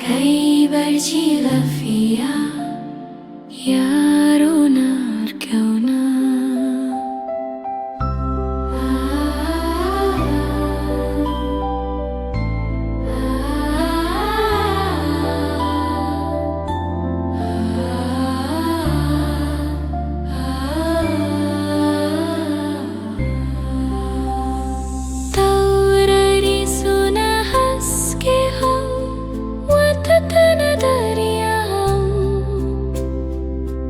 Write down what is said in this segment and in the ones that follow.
Kaibarci lafiya yaro na kauna.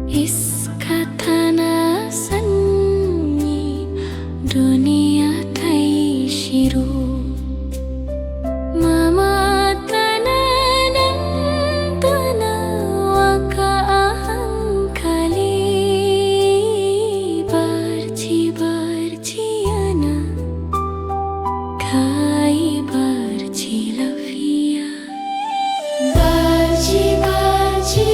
Iska tana sanyi dunia kai shiru mama tana nantana waka ahankali barci barci ana kai barci lafiya barci barci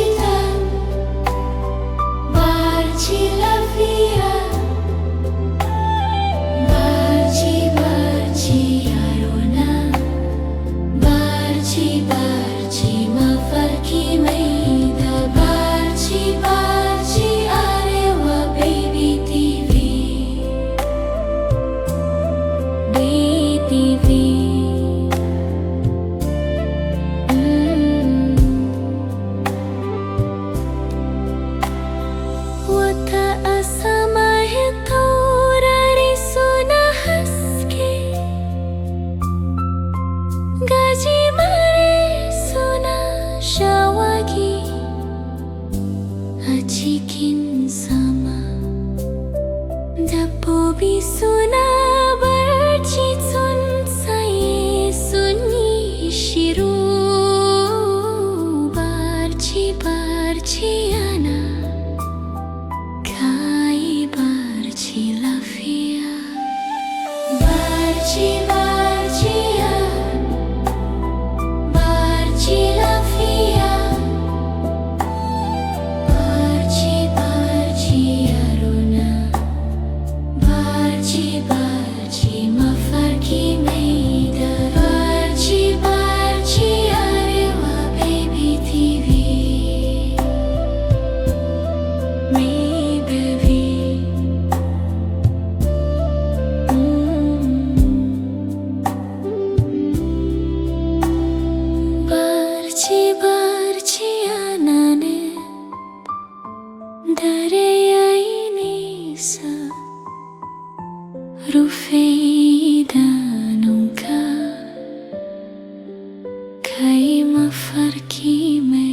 Barci lafiya, barci barci yarona, barci barci mafarki mai da barci barci Arewa Baby TV, BTV. Wata asama hai taurari suna haske gajimare suna shawagi a cikin sama dabbobi suna barci tsuntsaye sun yi shiru barci barci ana barci lafiya barci barci ya barci lafiya barci barci yarona barci barci mafarki mai da barci barci Arewa Baby TV Dare yayi nisa rufe idanunka kai mafarki mai